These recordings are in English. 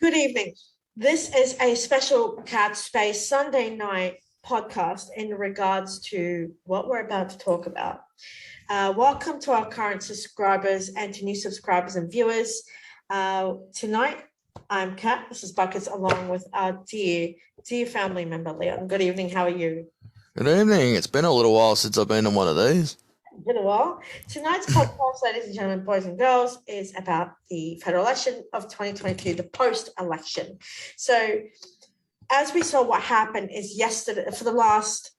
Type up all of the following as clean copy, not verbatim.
good evening. This is a special Cat Space Sunday night podcast in regards to what we're about to talk about. Welcome to our current subscribers and to new subscribers and viewers. Tonight, I'm Kat. This is Buckets, along with our dear family member, Leon. Good evening. How are you? Good evening. It's been a little while since I've been on one of these. Been a while. Tonight's podcast, ladies and gentlemen, boys and girls, is about the federal election of 2022, the post-election. So, as we saw, what happened is yesterday, for the last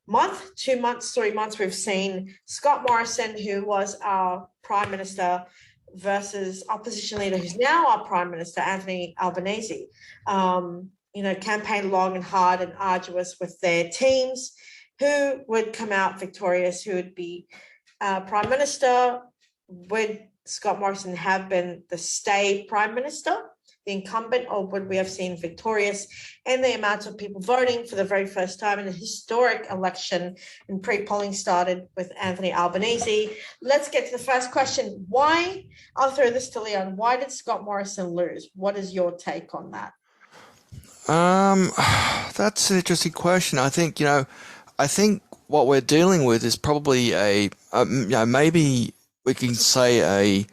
month, 2 months, 3 months, we've seen Scott Morrison, who was our Prime Minister, versus opposition leader, who's now our Prime Minister, Anthony Albanese. Campaign long and hard and arduous with their teams. Who would come out victorious? Who would be Prime Minister? Would Scott Morrison have been the stay Prime Minister, the incumbent, or would we have seen victorious? And the amount of people voting for the very first time in a historic election, and pre-polling started with Anthony Albanese. Let's get to the first question. Why? I'll throw this to Leon. Why did Scott Morrison lose? What is your take on that? That's an interesting question. I think what we're dealing with is probably maybe we can say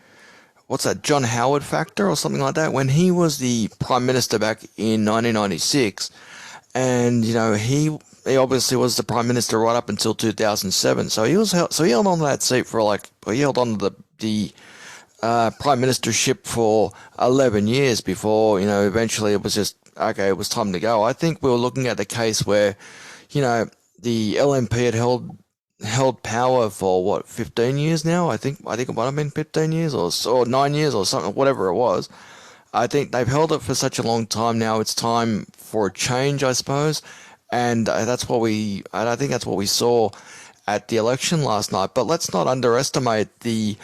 what's that, John Howard factor or something like that. When he was the Prime Minister back in 1996, and he obviously was the Prime Minister right up until 2007. So he held on to that seat he held on to the Prime Ministership for 11 years before eventually it was just okay. It was time to go. I think we were looking at the case where the LNP had held power for 15 years now. I think it might have been 15 years or 9 years or something, whatever it was. I think they've held it for such a long time now. It's time for a change, I suppose, and I think that's what we saw at the election last night. But let's not underestimate the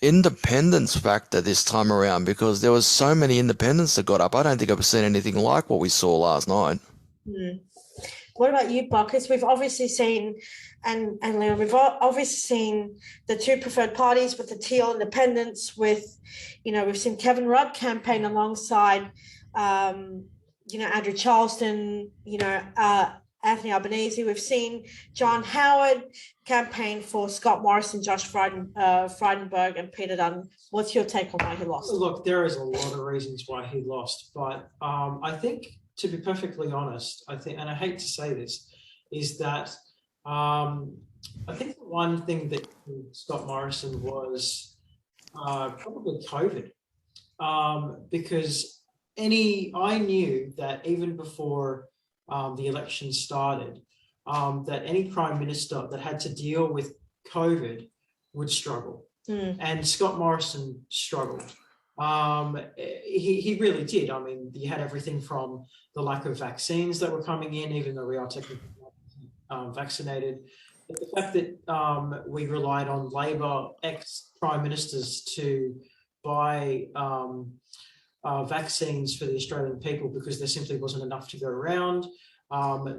independence factor this time around, because there was so many independents that got up. I don't think I've seen anything like what we saw last night. What about you, Buckets? We've obviously seen, and Leon, we've obviously seen the two preferred parties with the Teal independents. We've seen Kevin Rudd campaign alongside, Andrew Charleston, Anthony Albanese. We've seen John Howard campaign for Scott Morrison, Josh Frydenberg, and Peter Dutton. What's your take on why he lost? Look, there is a lot of reasons why he lost, but I think, to be perfectly honest, and I hate to say this, is that I think the one thing that Scott Morrison was probably COVID, because I knew that even before the election started, that any Prime Minister that had to deal with COVID would struggle. And Scott Morrison struggled. He really did. I mean, you had everything from the lack of vaccines that were coming in, even though we are technically vaccinated. But the fact that we relied on Labor ex-Prime Ministers to buy vaccines for the Australian people because there simply wasn't enough to go around.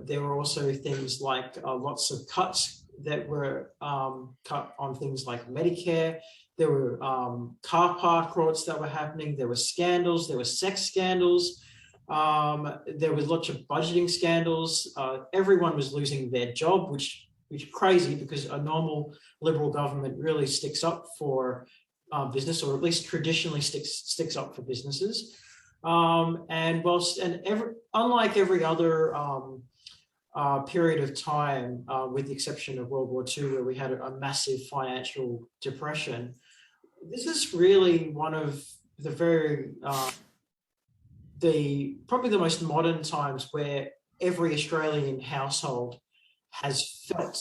There were also things like lots of cuts that were cut on things like Medicare. There were car park riots that were happening. There were scandals. There were sex scandals. There was lots of budgeting scandals. Everyone was losing their job, which is crazy, because a normal Liberal government really sticks up for business, or at least traditionally sticks up for businesses. Unlike every other period of time, with the exception of World War II, where we had a massive financial depression, this is really one of the probably the most modern times where every Australian household has felt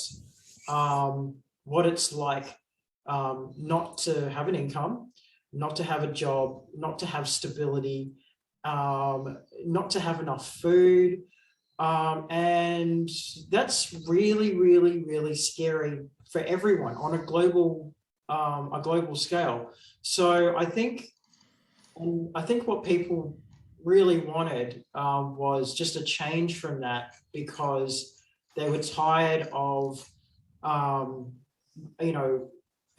what it's like not to have an income, not to have a job, not to have stability, not to have enough food. And that's really, really, really scary for everyone on a global scale. So I think what people really wanted was just a change from that, because they were tired of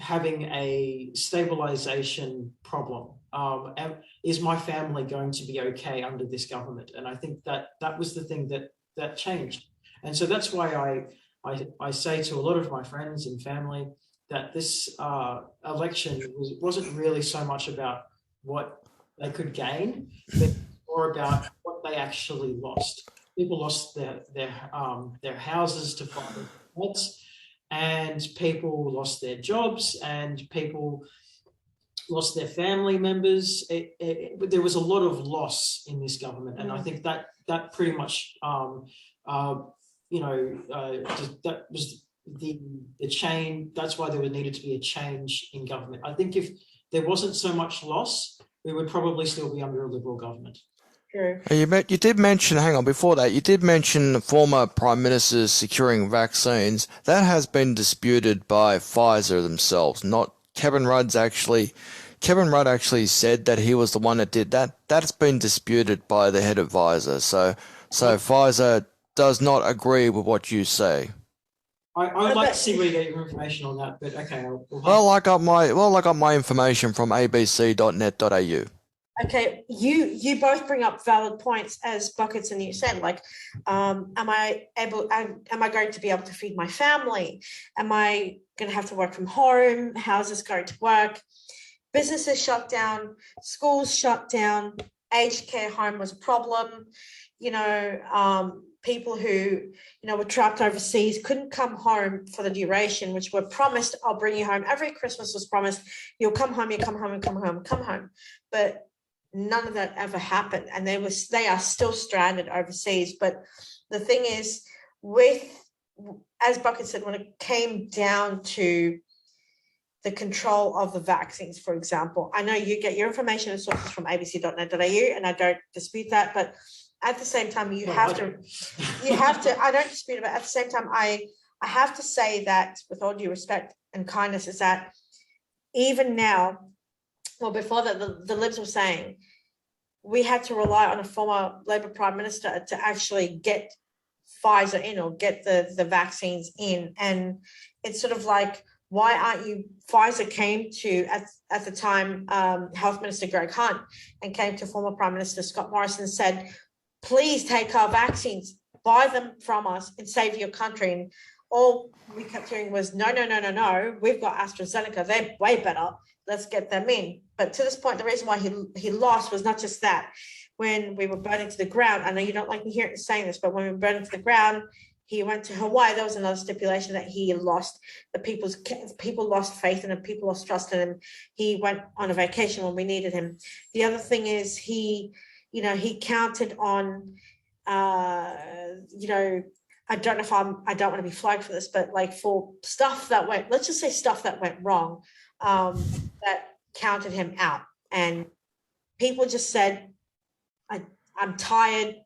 having a stabilization problem. And is my family going to be okay under this government? And I think that was the thing that changed. And so that's why I say to a lot of my friends and family that this election wasn't really so much about what they could gain, but more about what they actually lost. People lost their houses to fight the floods, and people lost their jobs, and people lost their family members. There was a lot of loss in this government, and I think that pretty much, that was the change. That's why there needed to be a change in government. I think if there wasn't so much loss, we would probably still be under a Liberal government. True. You did mention, hang on, before that, you did mention former prime ministers securing vaccines. That has been disputed by Pfizer themselves, not Kevin Rudd actually said that he was the one that did that. That's been disputed by the head of Pfizer. So Pfizer does not agree with what you say. I would like to see where you get your information on that, but okay. I got my information from abc.net.au. Okay, you both bring up valid points, as Buckets and you said. Like, am I going to be able to feed my family? Am I going to have to work from home? How's this going to work? Businesses shut down, schools shut down, aged care home was a problem. People who, were trapped overseas couldn't come home for the duration, which were promised, I'll bring you home. Every Christmas was promised, you'll come home, you come home, and come home. But none of that ever happened. And they are still stranded overseas. But the thing is, as Bucket said, when it came down to the control of the vaccines, for example, I know you get your information and sources from abc.net.au, and I don't dispute that, but at the same time, you have to, I don't dispute it, but at the same time, I have to say that, with all due respect and kindness, is that even now, well, before that, the Libs were saying we had to rely on a former Labor Prime Minister to actually get Pfizer in, or get the vaccines in. And it's sort of like, why aren't you? Pfizer came to, at the time, Health Minister Greg Hunt, and came to former Prime Minister Scott Morrison and said, please take our vaccines, buy them from us and save your country. And all we kept hearing was, no, we've got AstraZeneca, they're way better, let's get them in. But to this point, the reason why he lost was not just that. When we were burning to the ground, I know you don't like me hearing saying this, but when we were burning to the ground, he went to Hawaii. There was another stipulation that he lost. People lost faith in him. People lost trust in him. He went on a vacation when we needed him. The other thing is he counted on, I don't know I don't want to be flagged for this, but like for stuff that went, let's just say stuff that went wrong, that counted him out. And people just said, I'm tired,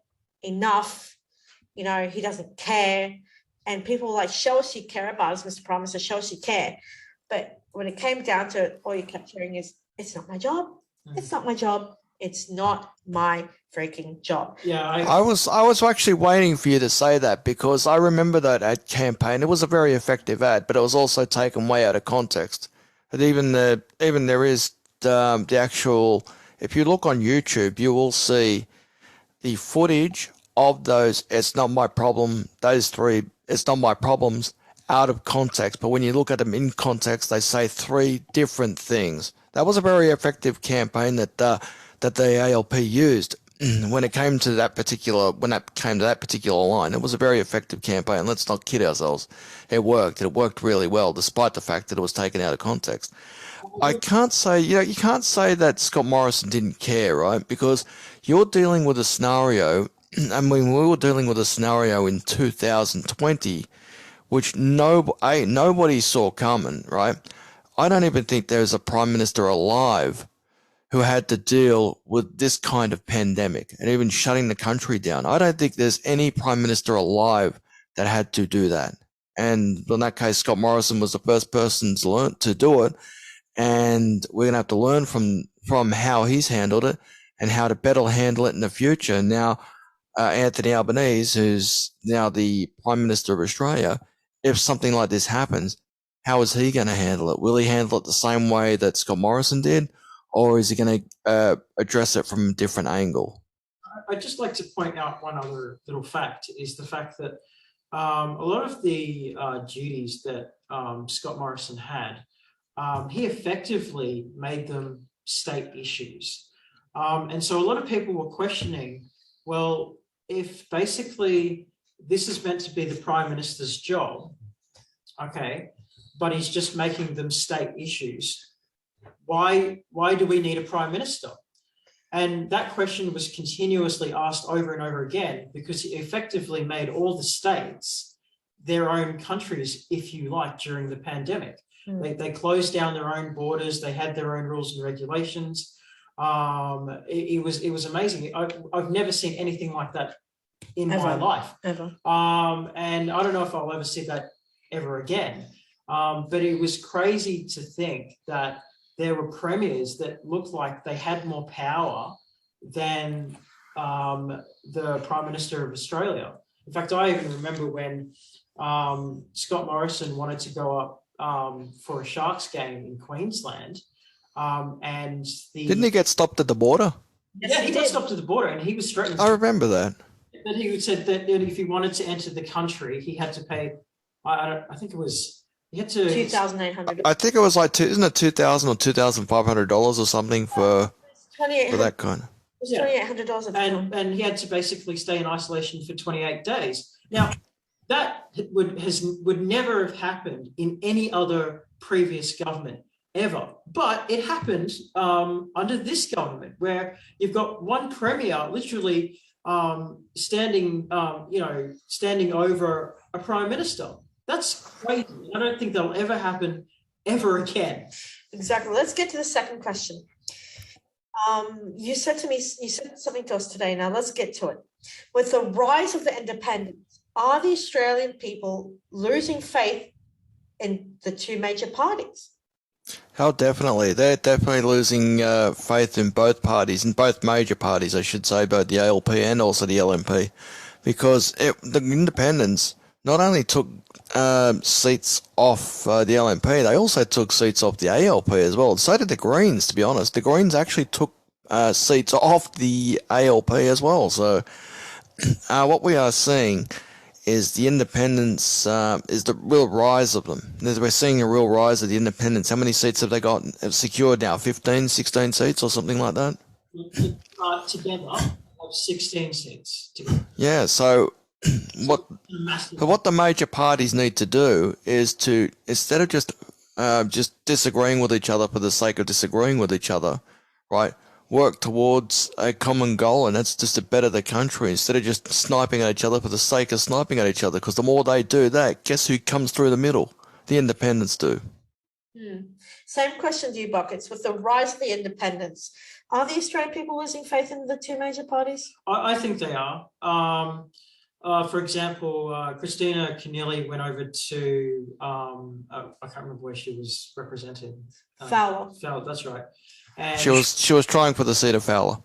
enough, he doesn't care. And people were like, show us you care about us, Mr. Prime Minister, show us you care. But when it came down to it, all you kept hearing is, it's not my job. It's not my job. It's not my freaking job. Yeah, I was actually waiting for you to say that, because I remember that ad campaign. It was a very effective ad, but it was also taken way out of context. But even there is the actual. If you look on YouTube, you will see the footage of those. It's not my problem. Those three. It's not my problems. Out of context, but when you look at them in context, they say three different things. That was a very effective campaign that the ALP used when it came to that particular line. It was a very effective campaign. Let's not kid ourselves. It worked. It worked really well, despite the fact that it was taken out of context. I can't say, you can't say that Scott Morrison didn't care, right? Because you're dealing with a scenario. I mean, we were dealing with a scenario in 2020, which nobody saw coming, right? I don't even think there's a prime minister alive who had to deal with this kind of pandemic and even shutting the country down. I don't think there's any prime minister alive that had to do that. And in that case, Scott Morrison was the first person to do it. And we're going to have to learn from how he's handled it and how to better handle it in the future. Now, Anthony Albanese, who's now the Prime Minister of Australia, if something like this happens, how is he going to handle it? Will he handle it the same way that Scott Morrison did, or is he going to address it from a different angle? I'd just like to point out one other little fact, is the fact that a lot of the duties that Scott Morrison had, he effectively made them state issues. And so a lot of people were questioning, well, if basically this is meant to be the Prime Minister's job, okay, but he's just making them state issues, why do we need a Prime Minister? And that question was continuously asked over and over again, because he effectively made all the states their own countries, if you like, during the pandemic. They closed down their own borders. They had their own rules and regulations. It was amazing. I've never seen anything like that in my life. Ever. And I don't know if I'll ever see that ever again. But it was crazy to think that there were premiers that looked like they had more power than the Prime Minister of Australia. In fact, I even remember when Scott Morrison wanted to go up for a Sharks game in Queensland, and didn't he get stopped at the border? Yeah, he got stopped at the border, and he was threatened. I remember that. That he said that if he wanted to enter the country, he had to pay. I think it was. He had to $2,800. I think it was like isn't it $2,000 or $2,500 or something for that kind of. It was $2,800 and he had to basically stay in isolation for 28 days. Now, that would never have happened in any other previous government ever, but it happened under this government, where you've got one premier literally standing over a prime minister. That's crazy. I don't think that'll ever happen ever again. Exactly. Let's get to the second question. You said something to us today. Now let's get to it. With the rise of the independents, are the Australian people losing faith in the two major parties? Oh, definitely. They're definitely losing faith in both parties, in both major parties, I should say, both the ALP and also the LNP, because the independents not only took seats off the LNP, they also took seats off the ALP as well. And so did the Greens, to be honest. The Greens actually took seats off the ALP as well. So what we are seeing is the independents, is the real rise of them. We're seeing a real rise of the independents. How many seats have they got secured now? 15, 16 seats or something like that? Together, have 16 seats. Together. Yeah, so what the major parties need to do is to, instead of just disagreeing with each other for the sake of disagreeing with each other, right, work towards a common goal, and that's just to better the country, instead of just sniping at each other for the sake of sniping at each other, because the more they do that, guess who comes through the middle? The independents do. Same question to you, Buckets. With the rise of the independents, are the Australian people losing faith in the two major parties? I think they are. For example, Christina Keneally went over to, I can't remember where she was represented. Fowler. Fowler, that's right. And She was trying for the seat of Fowler.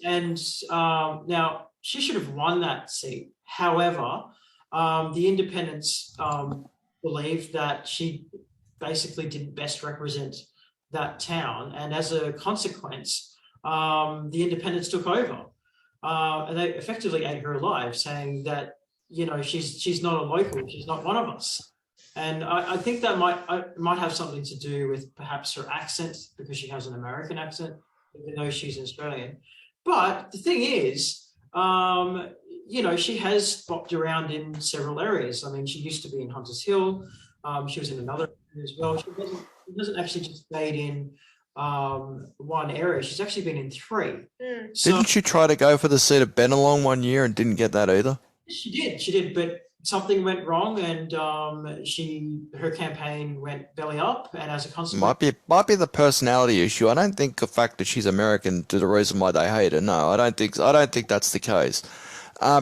And now she should have won that seat. However, the independents believed that she basically didn't best represent that town, and as a consequence, the independents took over. And they effectively ate her alive, saying that, she's not a local, she's not one of us. And I think that might have something to do with perhaps her accent, because she has an American accent, even though she's Australian. But the thing is, she has bopped around in several areas. I mean, she used to be in Hunters Hill. She was in another area as well. She doesn't actually just stayed in one area. She's actually been in 3. So, didn't she try to go for the seat of Bennelong one year and didn't get that either? She did, but something went wrong, and her campaign went belly up, and as a consequence, might be the personality issue. I don't think the fact that she's American is the reason why they hate her. No, I don't think that's the case.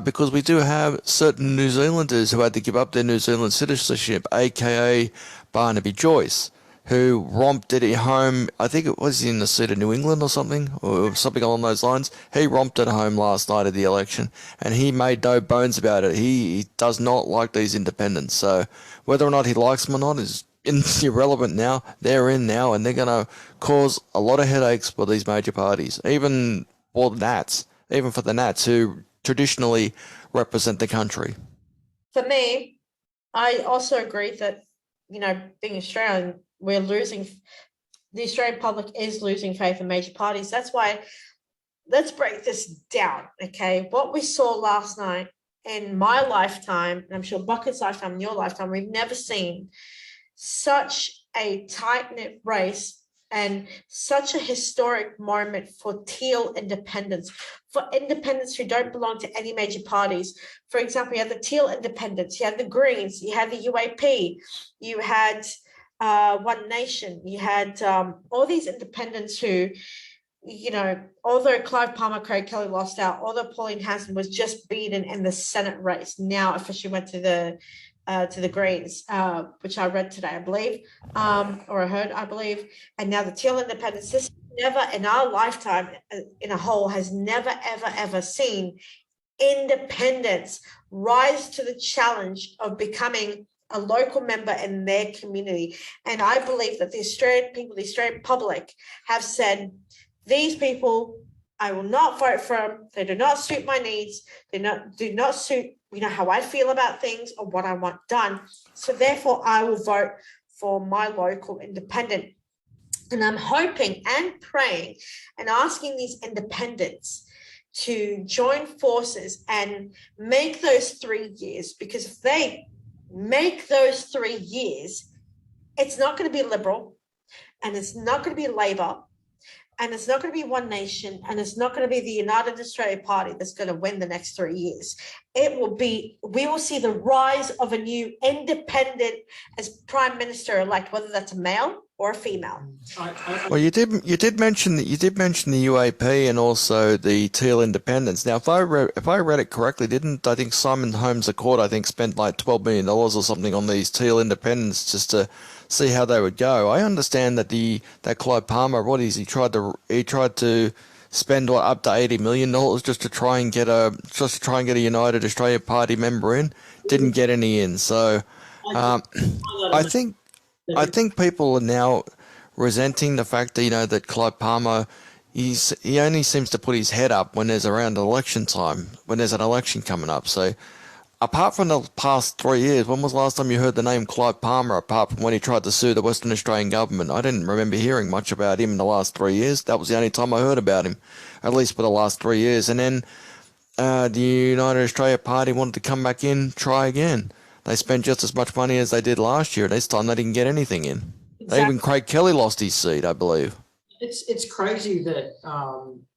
Because we do have certain New Zealanders who had to give up their New Zealand citizenship, aka Barnaby Joyce, who romped it home. I think it was in the seat of New England or something along those lines. He romped it home last night of the election, and he made no bones about it. He does not like these independents. So whether or not he likes them or not is irrelevant now. They're in now, and they're going to cause a lot of headaches for these major parties, even for the Nats, even for the Nats who traditionally represent the country. For me, I also agree that, being Australian, we're losing, the Australian public is losing faith in major parties. That's why, let's break this down, okay? What we saw last night in my lifetime, and I'm sure Bucket's lifetime, in your lifetime, we've never seen such a tight-knit race and such a historic moment for teal independents, for independents who don't belong to any major parties. For example, you had the teal independents, you had the Greens, you had the UAP, you had One Nation, you had all these independents who, although Clive Palmer, Craig Kelly lost out, although Pauline Hanson was just beaten in the Senate race, now officially went to the Greens, which I read today, I believe, or I heard, I believe, and now the teal independents. This never in our lifetime, in a whole, has never ever seen independents rise to the challenge of becoming a local member in their community. And I believe that the Australian people, the Australian public, have said, these people, I will not vote for them. They do not suit my needs. They do not suit, how I feel about things or what I want done. So therefore, I will vote for my local independent. And I'm hoping and praying and asking these independents to join forces and make those 3 years, because if they make those 3 years, it's not going to be Liberal, and it's not going to be Labor, and it's not going to be One Nation, and it's not going to be the United Australia Party that's going to win the next 3 years. We will see the rise of a new independent as Prime Minister-elect, whether that's a male or a female. Well, you did mention the UAP and also the Teal Independents. Now, if I read it correctly, I think Simon Holmes Accord spent like $12 million or something on these Teal Independents just to see how they would go. I understand that that Clive Palmer, he tried to spend up to $80 million just to try and get a United Australia Party member in. Didn't get any in. So I think people are now resenting the fact that that Clive Palmer, he only seems to put his head up when there's around election time, when there's an election coming up. So apart from the past 3 years, when was the last time you heard the name Clive Palmer, apart from when he tried to sue the Western Australian government? I didn't remember hearing much about him in the last 3 years. That was the only time I heard about him, at least for the last 3 years. And then the United Australia Party wanted to come back in, try again. They spent just as much money as they did last year. This time they didn't get anything in. Exactly. Even Craig Kelly lost his seat, I believe. It's crazy that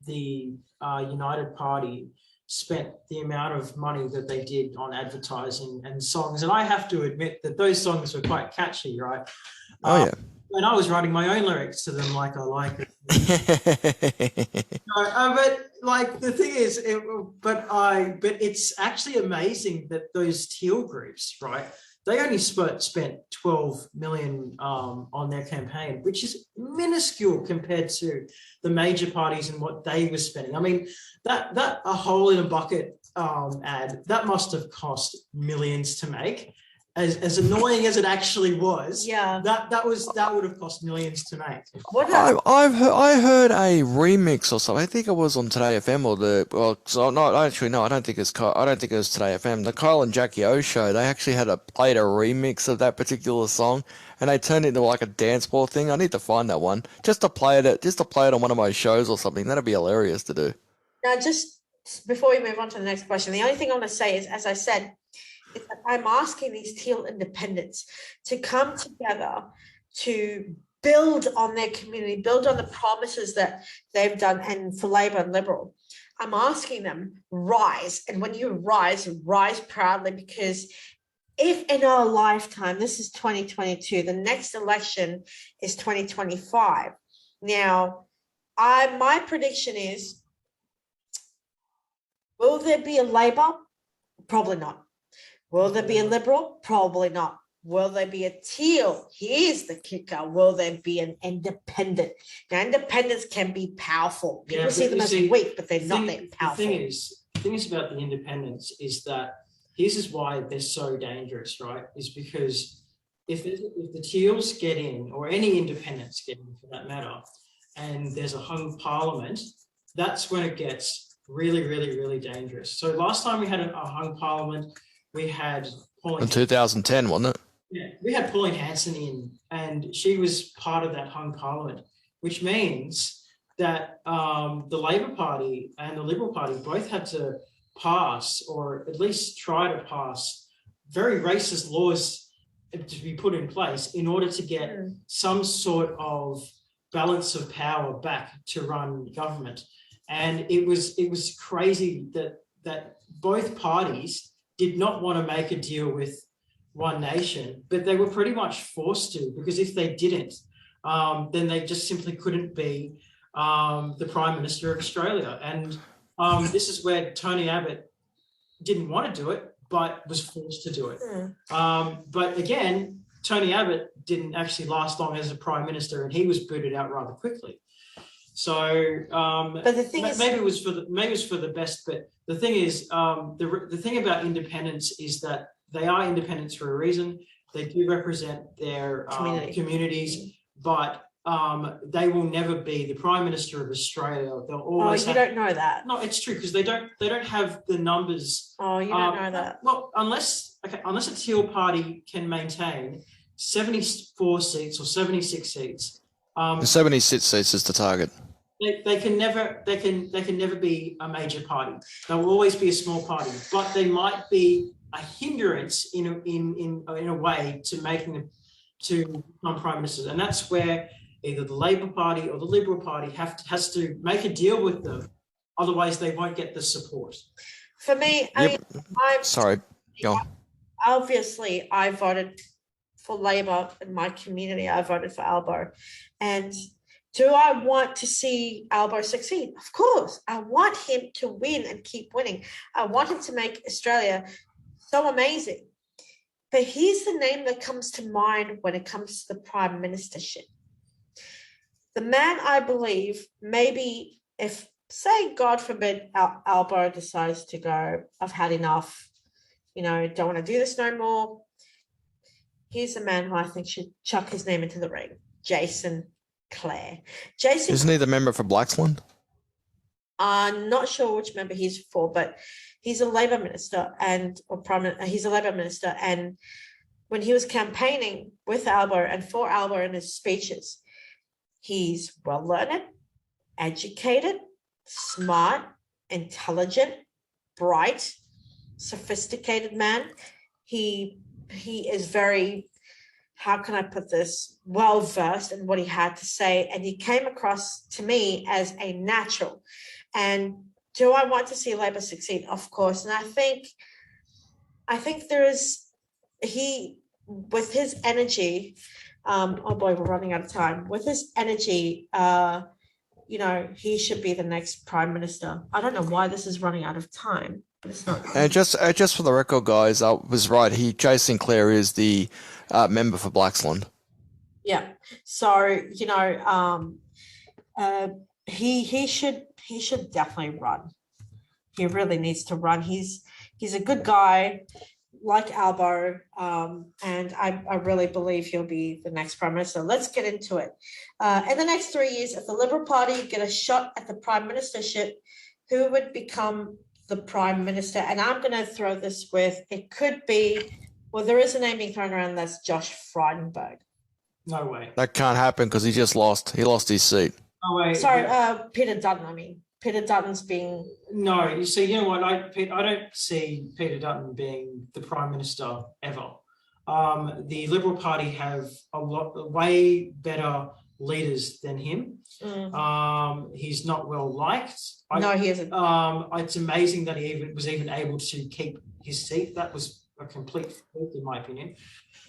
the United Party spent the amount of money that they did on advertising and songs. And I have to admit that those songs were quite catchy, right? Oh, yeah. And I was writing my own lyrics to them like I like it. But like the thing is, but it's actually amazing that those teal groups, right? They only spent 12 million on their campaign, which is minuscule compared to the major parties and what they were spending. I mean, that a hole in a bucket ad, that must have cost millions to make. As annoying as it actually was, yeah, that would have cost millions to make. I heard a remix or something. I think it was on Today FM I don't think it was Today FM. The Kyle and Jackie O show. They actually played a remix of that particular song, and they turned it into like a dance ball thing. I need to find that one just to play it on one of my shows or something. That'd be hilarious to do. Now, just before we move on to the next question, the only thing I want to say is, as I said, I'm asking these teal independents to come together to build on their community, build on the promises that they've done, and for Labor and Liberal. I'm asking them, rise. And when you rise proudly, because if in our lifetime, this is 2022, the next election is 2025. Now, my prediction is, will there be a Labor? Probably not. Will there be a Liberal? Probably not. Will there be a teal? Here's the kicker. Will there be an independent? Now, independents can be powerful. People see them as weak, but they're not that powerful. The thing is about the independents is that this is why they're so dangerous, right? Is because if the Teals get in, or any independents get in for that matter, and there's a hung parliament, that's when it gets really, really, really dangerous. So last time we had a hung parliament, we had In 2010, wasn't it? Yeah, we had Pauline Hanson in, and she was part of that hung parliament, which means that the Labor Party and the Liberal Party both had to pass, or at least try to pass, very racist laws to be put in place in order to get some sort of balance of power back to run government. And it was crazy that both parties did not want to make a deal with One Nation, but they were pretty much forced to, because if they didn't, then they just simply couldn't be the Prime Minister of Australia. And this is where Tony Abbott didn't want to do it, but was forced to do it. But again, Tony Abbott didn't actually last long as a Prime Minister, and he was booted out rather quickly. So, but the thing is, maybe it was for the best. But the thing is, the thing about independents is that they are independents for a reason. They do represent their communities, but they will never be the Prime Minister of Australia. They'll always. Oh, you don't know that. No, it's true, because they don't have the numbers. Oh, you don't know that. Well, unless a Teal party can maintain 74 seats or 76 seats. 76 seats is the target. They can never be a major party. They will always be a small party, but they might be a hindrance in a way to making them to become prime ministers, and that's where either the Labor Party or the Liberal Party has to make a deal with them, otherwise they won't get the support. For me, Sorry, go on. Obviously, I voted for Labor in my community. I voted for Albo, and do I want to see Albo succeed? Of course. I want him to win and keep winning. I want him to make Australia so amazing. But here's the name that comes to mind when it comes to the prime ministership. The man, I believe, maybe if, say, God forbid, Albo decides to go, I've had enough, don't want to do this no more. Here's the man who I think should chuck his name into the ring, Jason Clare. Isn't he the member for Blaxland? I'm not sure which member he's for, but he's a Labor minister he's a Labor minister. And when he was campaigning with Albo and for Albo in his speeches, he's well learned, educated, smart, intelligent, bright, sophisticated man. He is very, how can I put this, well-versed in what he had to say. And he came across to me as a natural. And do I want to see Labor succeed? Of course. And I think with his energy, oh boy, we're running out of time. With his energy, he should be the next prime minister. I don't know why this is running out of time, but it's not. And just for the record, guys, I was right. Jason Clare is the member for Blaxland. Yeah. So he should definitely run. He really needs to run. He's a good guy, like Albo, and I really believe he'll be the next prime minister. Let's get into it. In the next 3 years, if the Liberal Party get a shot at the prime ministership, who would become the prime minister? And I'm going to throw this with, it could be, well, there is a name being thrown around, that's Josh Frydenberg. No way. That can't happen because he just lost. He lost his seat. No way. Sorry, Peter Dutton, I mean. Peter Dutton's being... No, you see, you know what? I don't see Peter Dutton being the Prime Minister ever. The Liberal Party have way better leaders than him. He's not well liked. No, he isn't. It's amazing that he was even able to keep his seat. That was a complete fluke, in my opinion.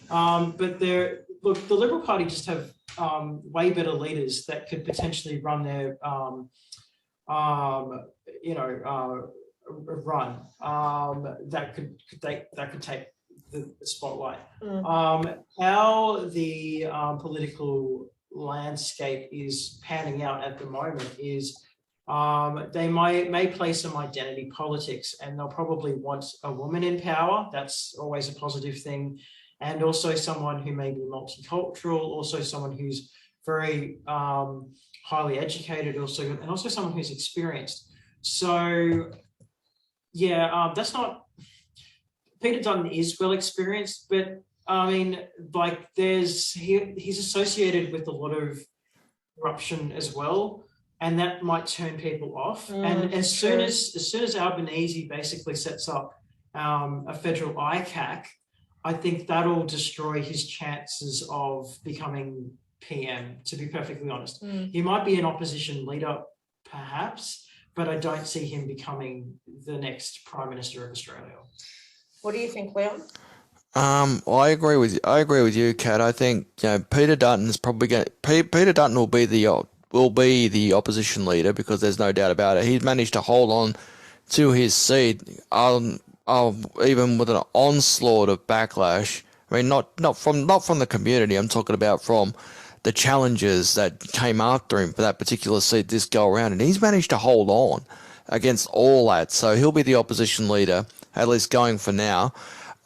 But the Liberal Party just have way better leaders that could potentially run their run that could take the spotlight. How the political landscape is panning out at the moment is they may play some identity politics, and they'll probably want a woman in power. That's always a positive thing. and also someone who may be multicultural, also someone who's very highly educated, and also someone who's experienced. So, yeah, that's not. Peter Dutton is well experienced, but I mean, like, he's associated with a lot of corruption as well, and that might turn people off. And as soon as Albanese basically sets up a federal ICAC, I think that'll destroy his chances of becoming PM, to be perfectly honest. He might be an opposition leader, perhaps, but I don't see him becoming the next Prime Minister of Australia. What do you think, Leon? Well, I agree with you, Kat. I think Peter Dutton's probably going. Peter Dutton will be the opposition leader, because there's no doubt about it. He's managed to hold on to his seat, even with an onslaught of backlash. I mean, not from the community. I'm talking about from the challenges that came after him for that particular seat this go around, and he's managed to hold on against all that. So he'll be the opposition leader, at least going for now.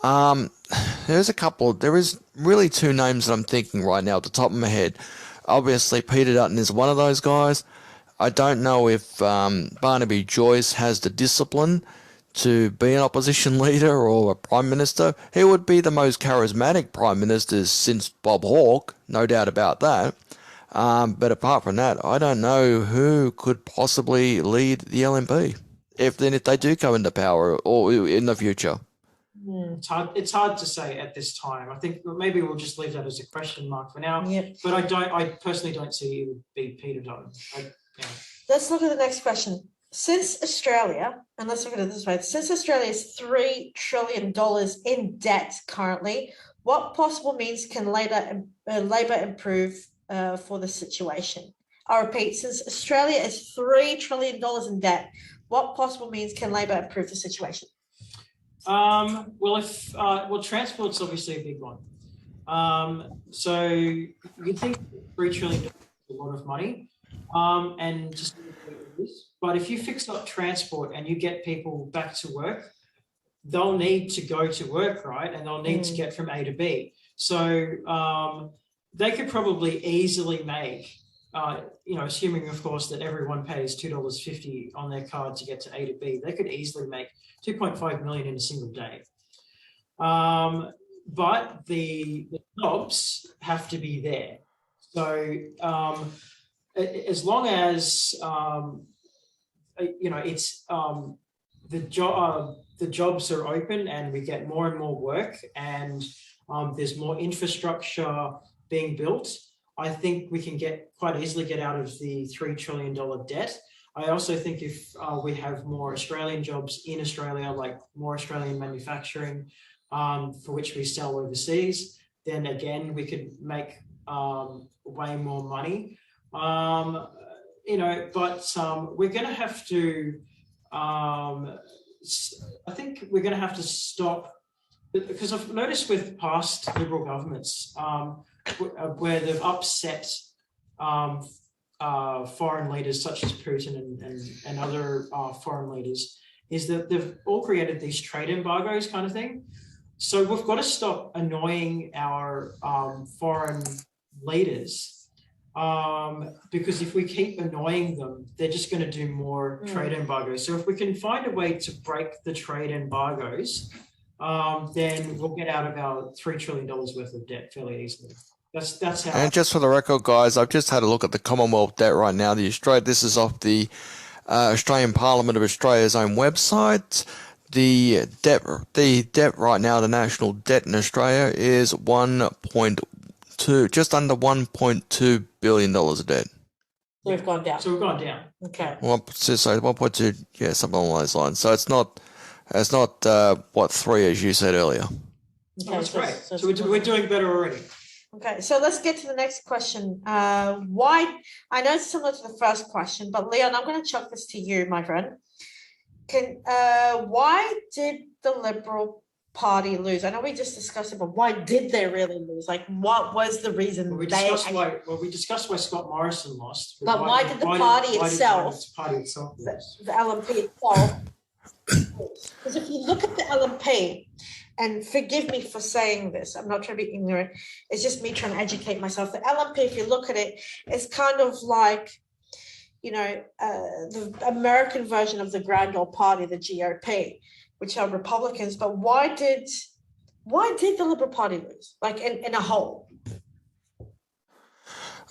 There is really two names that I'm thinking right now at the top of my head. Obviously, Peter Dutton is one of those guys. I don't know if Barnaby Joyce has the discipline to be an opposition leader or a prime minister. He would be the most charismatic prime minister since Bob Hawke, no doubt about that. But apart from that, I don't know who could possibly lead the LNP if they do come into power or in the future. It's hard to say at this time. I think maybe we'll just leave that as a question mark for now. Yep. But I personally don't see it would be Peter Dutton. Let's look at the next question. Since Australia, and let's look at it this way, since Australia is $3 trillion in debt currently, what possible means can Labor improve for the situation? I repeat, since Australia is $3 trillion in debt, what possible means can Labor improve the situation? Well, transport's obviously a big one. So you'd think $3 trillion is a lot of money, and just. But if you fix up transport and you get people back to work, they'll need to go to work, right? And they'll need to get from A to B. So they could probably easily make, assuming, of course, that everyone pays $2.50 on their card to get to A to B, they could easily make $2.5 million in a single day. But the jobs have to be there. So as long as it's the jobs are open and we get more and more work, and there's more infrastructure being built, I think we can quite easily get out of the $3 trillion debt. I also think if we have more Australian jobs in Australia, like more Australian manufacturing, for which we sell overseas, then again we could make way more money. But we're going to have to, I think we're going to have to stop, because I've noticed with past Liberal governments where they've upset foreign leaders such as Putin and other foreign leaders, is that they've all created these trade embargoes kind of thing. So we've got to stop annoying our foreign leaders. Because if we keep annoying them, they're just going to do more trade embargoes. So if we can find a way to break the trade embargoes, then we'll get out of our $3 trillion worth of debt fairly easily. That's how. And just for the record, guys, I've just had a look at the Commonwealth debt right now. This is off the Australian Parliament of Australia's own website. The debt right now, the national debt in Australia is just under $1.2 billion of debt. So we've gone down. Okay. 1.2, yeah, something along those lines. So it's not 3 as you said earlier. Okay, that's great. So we're doing better already. Okay, so let's get to the next question. Why? I know it's similar to the first question, but Leon, I'm going to chuck this to you, my friend. Why did the Liberal Party lose? I know we just discussed it, but why did they really lose? Like, what was the reason? We discussed why Scott Morrison lost. But why did the party itself, the LNP itself? Because if you look at the LNP, and forgive me for saying this, I'm not trying to be ignorant, it's just me trying to educate myself. The LNP, if you look at it, it's kind of like, the American version of the Grand Old Party, the GOP, which are Republicans. But why did the Liberal Party lose, like in a whole?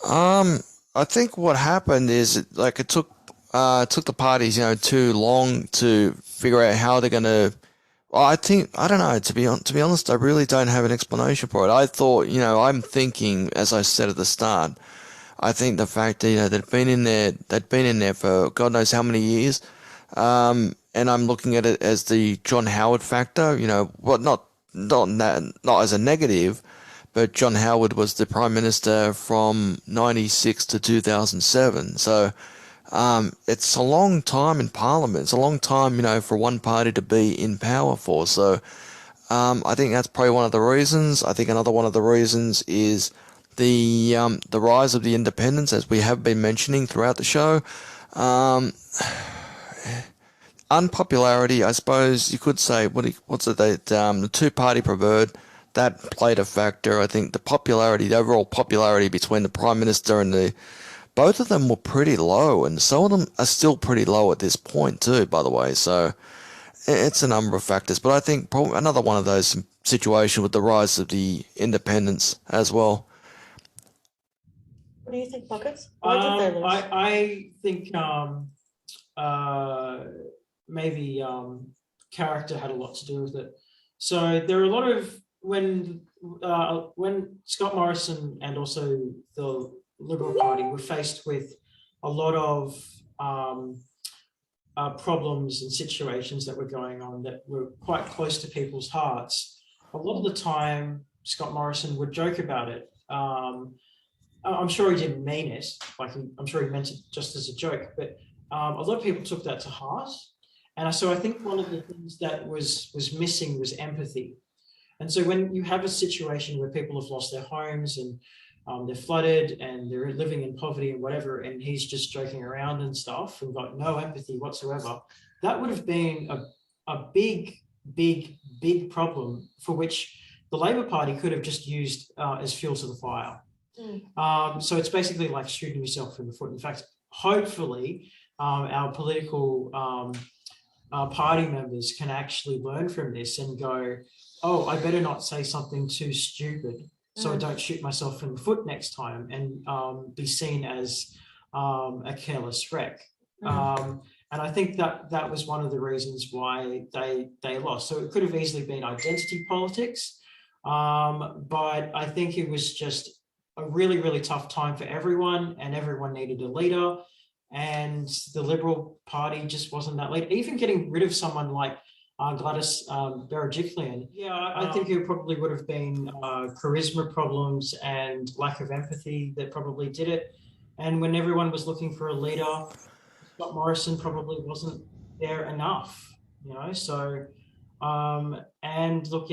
I think what happened is it took the parties too long to figure out how they're going to. Well, I don't know. To be honest, I really don't have an explanation for it. I thought, I'm thinking, as I said at the start, I think the fact that they'd been in there for God knows how many years, and I'm looking at it as the John Howard factor. Not as a negative, but John Howard was the Prime Minister from 96 to 2007. So it's a long time in Parliament. It's a long time, for one party to be in power for. So I think that's probably one of the reasons. I think another one of the reasons is the rise of the independents, as we have been mentioning throughout the show. Unpopularity, I suppose you could say. The two-party preferred, that played a factor. I think the overall popularity between the Prime Minister and both of them were pretty low, and some of them are still pretty low at this point too, by the way. So it's a number of factors, but I think probably another one of those situations with the rise of the independents as well. What do you think, Buckets? I think maybe character had a lot to do with it. So there are a lot of when Scott Morrison and also the Liberal Party were faced with a lot of problems and situations that were going on that were quite close to people's hearts. A lot of the time, Scott Morrison would joke about it. I'm sure he didn't mean it, I'm sure he meant it just as a joke, but a lot of people took that to heart. And so I think one of the things that was missing was empathy. And so when you have a situation where people have lost their homes and they're flooded and they're living in poverty and whatever, and he's just joking around and stuff and got no empathy whatsoever, that would have been a big, big, big problem for which the Labor Party could have just used as fuel to the fire. So it's basically like shooting yourself in the foot. In fact, hopefully our political party members can actually learn from this and go, oh, I better not say something too stupid so I don't shoot myself in the foot next time and be seen as a careless wreck. And I think that was one of the reasons why they lost. So it could have easily been identity politics, but I think it was just a really, really tough time for everyone, and everyone needed a leader, and the Liberal Party just wasn't that leader. Even getting rid of someone like Gladys Berejiklian, I think it probably would have been charisma problems and lack of empathy that probably did it. And when everyone was looking for a leader, Scott Morrison probably wasn't there enough, So, and look,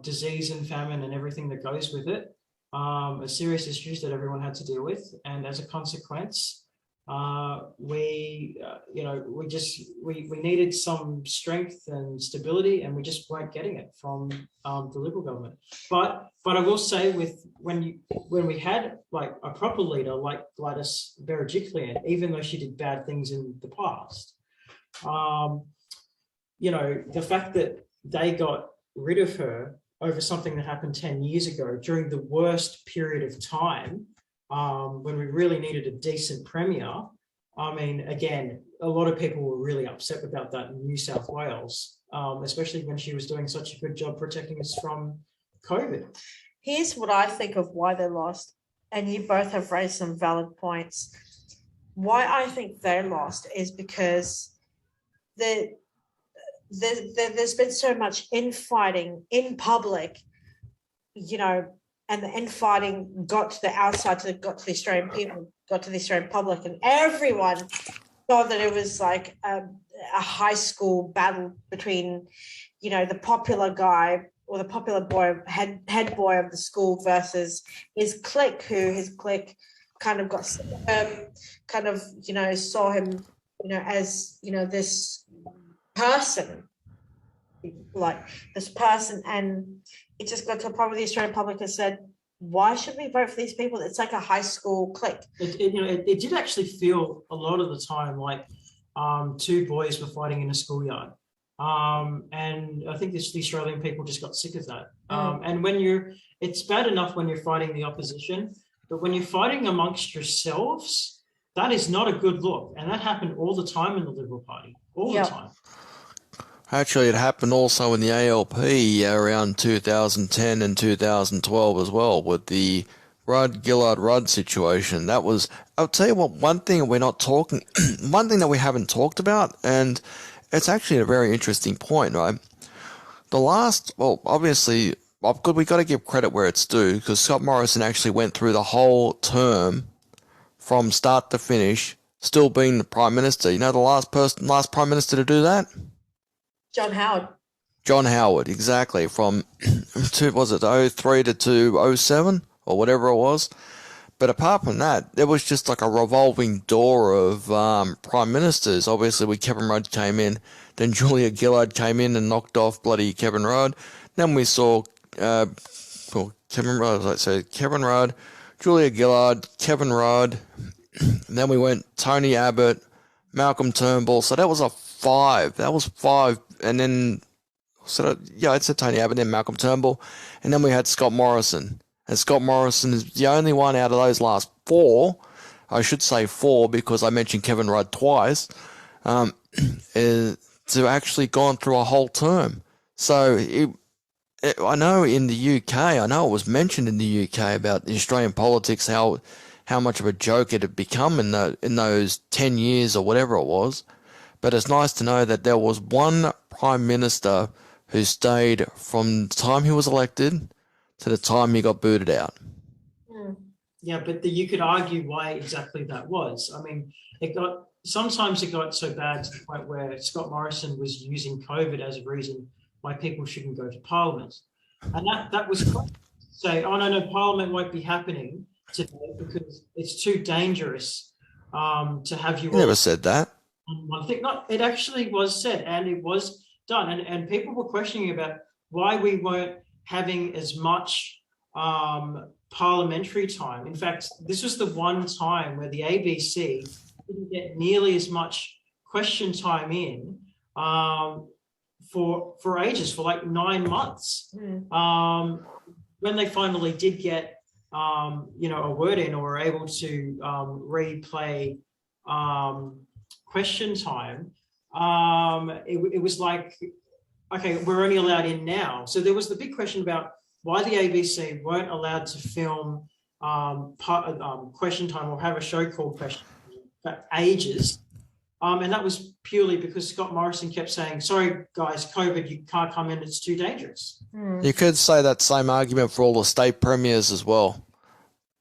disease and famine and everything that goes with it are serious issues that everyone had to deal with, and as a consequence, we needed some strength and stability, and we just weren't getting it from the Liberal government. But I will say, when we had like a proper leader like Gladys Berejiklian, even though she did bad things in the past, the fact that they got rid of her over something that happened 10 years ago during the worst period of time, when we really needed a decent premier. I mean, again, a lot of people were really upset about that in New South Wales, especially when she was doing such a good job protecting us from COVID. Here's what I think of why they lost, and you both have raised some valid points. Why I think they lost is because there's been so much infighting in public, and the infighting got to the outside, got to the Australian people, got to the Australian public, and everyone thought that it was like a high school battle between, the popular guy or the popular boy, head boy of the school versus his clique, kind of got, saw him, as, this person. like this person, and it just got to a point where the Australian public has said, why should we vote for these people? It's like a high school clique. It did actually feel a lot of the time like two boys were fighting in a schoolyard. And I think the Australian people just got sick of that. And it's bad enough when you're fighting the opposition, but when you're fighting amongst yourselves, that is not a good look. And that happened all the time in the Liberal Party, all the time. Actually, it happened also in the ALP around 2010 and 2012 as well, with the Gillard-Rudd situation. That was, I'll tell you what, one thing one thing that we haven't talked about, and it's actually a very interesting point, right? Obviously, we got to give credit where it's due, because Scott Morrison actually went through the whole term from start to finish, still being the Prime Minister. You know the last Prime Minister to do that? John Howard. John Howard, exactly. From, was it 03 to 07 or whatever it was? But apart from that, there was just like a revolving door of Prime Ministers. Obviously, when Kevin Rudd came in, then Julia Gillard came in and knocked off bloody Kevin Rudd. Then we saw Kevin Rudd, Julia Gillard, Kevin Rudd. And then we went Tony Abbott, Malcolm Turnbull. So that was 5. That was 5. And then, I'd say Tony Abbott, then Malcolm Turnbull. And then we had Scott Morrison. And Scott Morrison is the only one out of those last 4, I should say 4 because I mentioned Kevin Rudd twice, to actually gone through a whole term. So I know in the UK, I know it was mentioned in the UK about the Australian politics, how much of a joke it had become in those 10 years or whatever it was. But it's nice to know that there was one Prime Minister who stayed from the time he was elected to the time he got booted out. Yeah, but you could argue why exactly that was. I mean, sometimes it got so bad to the point where Scott Morrison was using COVID as a reason why people shouldn't go to Parliament. And that was say, oh, no, Parliament won't be happening today because it's too dangerous to have you. He never said that. One thing, no, it actually was said, and it was done, and people were questioning about why we weren't having as much parliamentary time. In fact, this was the one time where the ABC didn't get nearly as much question time in for ages, for like 9 months. When they finally did get a word in or were able to replay question time, it was like, okay, we're only allowed in now. So there was the big question about why the ABC weren't allowed to film question time or have a show called Question Time for ages. And that was purely because Scott Morrison kept saying, sorry, guys, COVID, you can't come in, it's too dangerous. You could say that same argument for all the state premiers as well.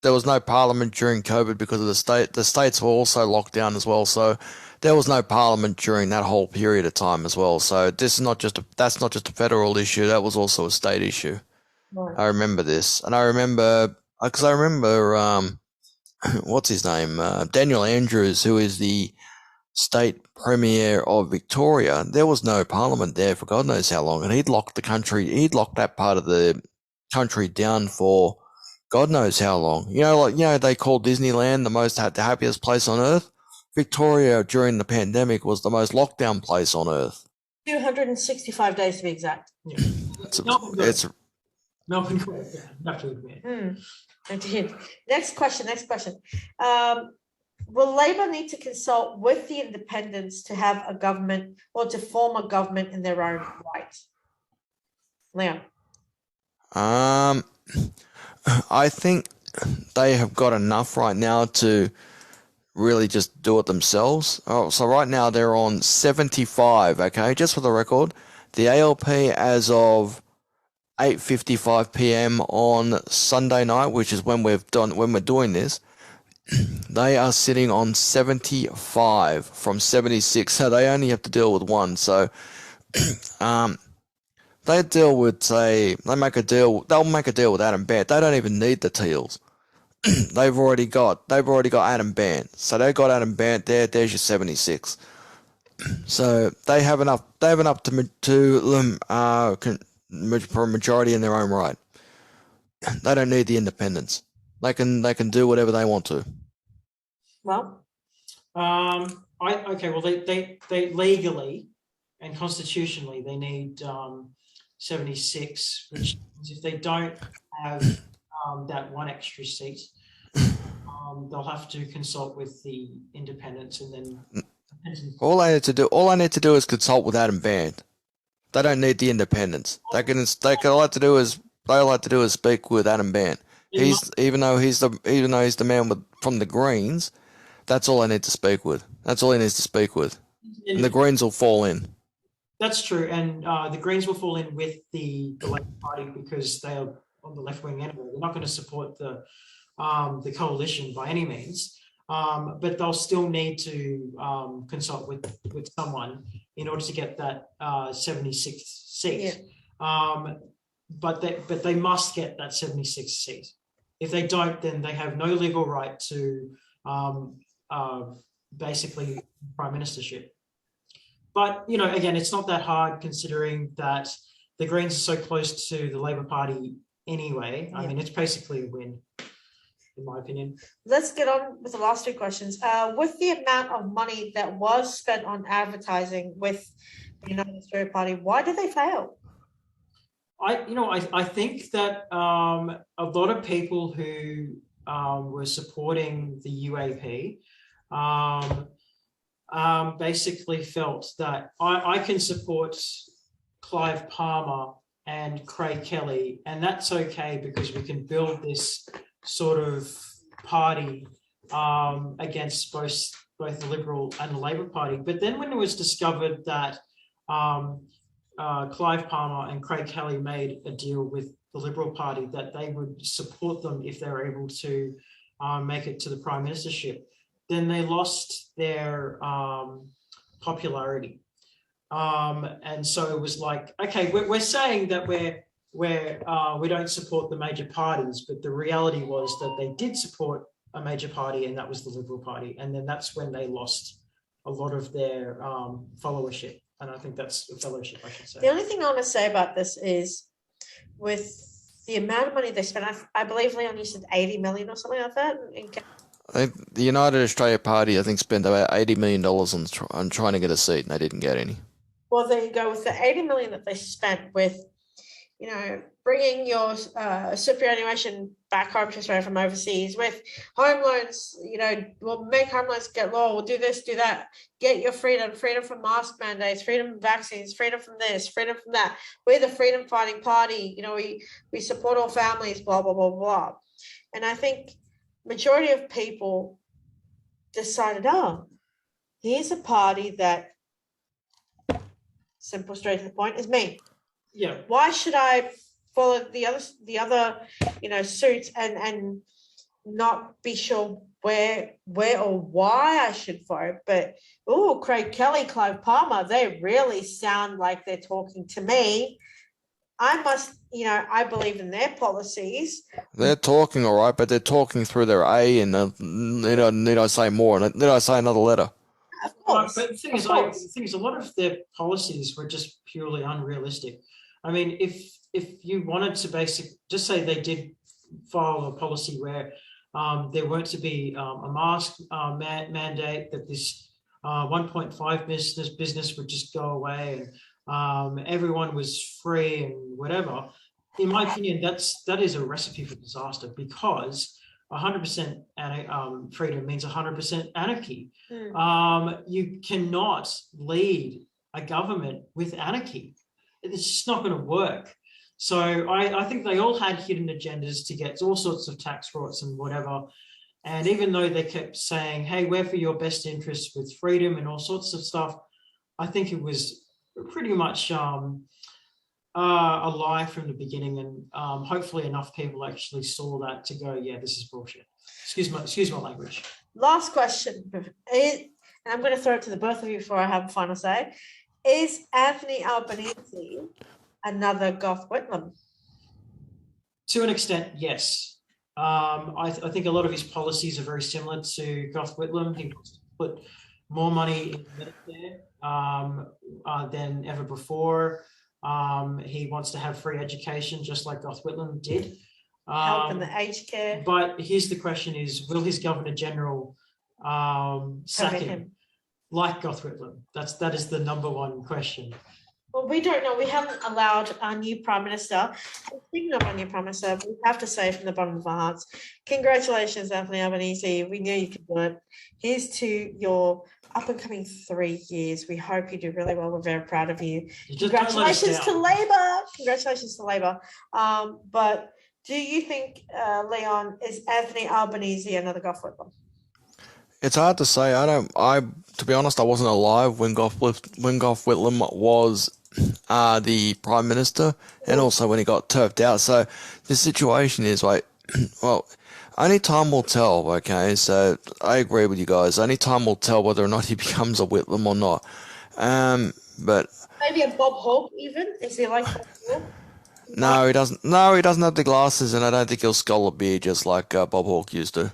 There was no parliament during COVID because of the state. The states were also locked down as well. So there was no parliament during that whole period of time as well. So this is that's not just a federal issue. That was also a state issue. Right. I remember this. And I remember, what's his name? Daniel Andrews, who is the state premier of Victoria. There was no parliament there for God knows how long. And he'd locked that part of the country down for God knows how long. They call Disneyland the happiest place on earth. Victoria during the pandemic was the most lockdown place on earth. 265 days to be exact. Yeah. It's Melbourne, yeah, have to admit. Indeed. Next question. Will Labor need to consult with the independents to have a government or to form a government in their own right? Leon. I think they have got enough right now to really just do it themselves. Oh, so right now they're on 75, okay? Just for the record, the ALP as of 8:55 p.m. on Sunday night, which is when we're doing this, they are sitting on 75 from 76, so they only have to deal with one. So they'll make a deal with Adam Bant. They don't even need the Teals. They've already got Adam Bant. So they've got Adam Bant there. There's your 76. So they have enough. They have enough for a majority in their own right. They don't need the independence. They can do whatever they want to. Well, Okay. Well, they legally and constitutionally they need 76, which means if they don't have that one extra seat, they'll have to consult with the independents, and then All I need to do is consult with Adam Band. They don't need the independence. All I have to do is speak with Adam Band. Even though he's the man from the Greens, that's all I need to speak with. That's all he needs to speak with, and the Greens will fall in. That's true, and the Greens will fall in with the Labour Party because they are on the left wing anyway. They're not going to support the coalition by any means, but they'll still need to consult with someone in order to get that 76th seat. Yeah. But they must get that 76th seat. If they don't, then they have no legal right to basically prime ministership. But, again, it's not that hard considering that the Greens are so close to the Labour Party anyway. I mean, it's basically a win, in my opinion. Let's get on with the last two questions. With the amount of money that was spent on advertising with the United Australia Party, why did they fail? I think that a lot of people who were supporting the UAP basically felt that I can support Clive Palmer and Craig Kelly, and that's okay because we can build this sort of party against both the Liberal and the Labor Party. But then when it was discovered that Clive Palmer and Craig Kelly made a deal with the Liberal Party that they would support them if they were able to make it to the prime ministership, then they lost their popularity. And so it was like, okay, we're saying that we don't support the major parties, but the reality was that they did support a major party, and that was the Liberal Party. And then that's when they lost a lot of their followership. And I think that's a fellowship, I should say. The only thing I want to say about this is with the amount of money they spent, I believe, Leon, you said 80 million or something like that. I think the United Australia Party, spent about $80 million on trying to get a seat, and they didn't get any. Well, there you go. With the 80 million that they spent with, bringing your superannuation back home to Australia from overseas, with home loans, we'll make home loans get lower, we'll do this, do that, get your freedom from mask mandates, freedom from vaccines, freedom from this, freedom from that. We're the freedom fighting party. We support all families, blah, blah, blah, blah. And I think majority of people decided, here's a party that, simple, straight to the point, is me. Yeah. Why should I follow the other suits and not be sure where or why I should vote? But Craig Kelly, Clive Palmer, they really sound like they're talking to me. I must, I believe in their policies. They're talking all right, but they're talking through their A, and need I say more? Need I say another letter? Of course. But the thing is, a lot of their policies were just purely unrealistic. I mean, if you wanted to just say they did file a policy where there weren't to be a mask mandate, that this 1.5 business would just go away, and everyone was free and whatever. In my opinion, that is a recipe for disaster, because 100% freedom means 100% anarchy. You cannot lead a government with anarchy. It's just not going to work. So I think they all had hidden agendas to get all sorts of tax rights and whatever. And even though they kept saying, hey, we're for your best interests with freedom and all sorts of stuff, I think it was pretty much a lie from the beginning. And hopefully enough people actually saw that to go, yeah, this is bullshit. Excuse my language. Last question, and I'm going to throw it to the both of you before I have a final say. Is Anthony Albanese another Gough Whitlam? To an extent, yes. I think a lot of his policies are very similar to Gough Whitlam. He wants to put more money in Medicare than ever before. He wants to have free education, just like Gough Whitlam did. Help in the aged care. But here's the question: is will his Governor General sack him, like Gough Whitlam? That is the number one question. Well, we don't know. We haven't allowed our new Prime Minister. And speaking of our new Prime Minister, we have to say from the bottom of our hearts, congratulations, Anthony Albanese. We knew you could do it. Here's to your up-and-coming 3 years. We hope you do really well. We're very proud of you. Congratulations to Labor. Congratulations to Labor. But do you think, Leon, is Anthony Albanese another Gough Whitlam? It's hard to say. To be honest, I wasn't alive when Gough Whitlam was the Prime Minister, and also when he got turfed out. So the situation is like, well, only time will tell. Okay, so I agree with you guys. Only time will tell whether or not he becomes a Whitlam or not. But maybe a Bob Hawke even. Is he like Bob Hawke? No, he doesn't. No, he doesn't have the glasses, and I don't think he'll scull a beer just like Bob Hawke used to.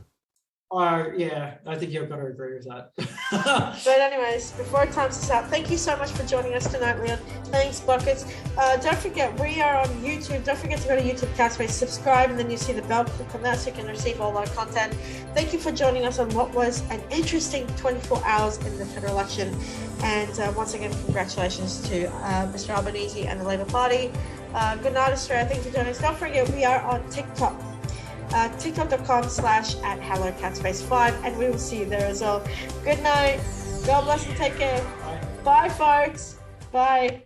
Yeah, I think you've got to agree with that. But anyways, before it times us out, thank you so much for joining us tonight, Leon. Thanks, Buckets. Don't forget, we are on YouTube. Don't forget to go to YouTube Catspace, subscribe, and then you see the bell. Click on that so you can receive all our content. Thank you for joining us on what was an interesting 24 hours in the federal election. And once again, congratulations to Mr. Albanese and the Labour Party. Good night, Australia. Thank you for joining us. Don't forget, we are on TikTok. TikTok.com/@HelloCatspace5, and we will see you there as well. Good night. God bless and take care. Bye, folks. Bye.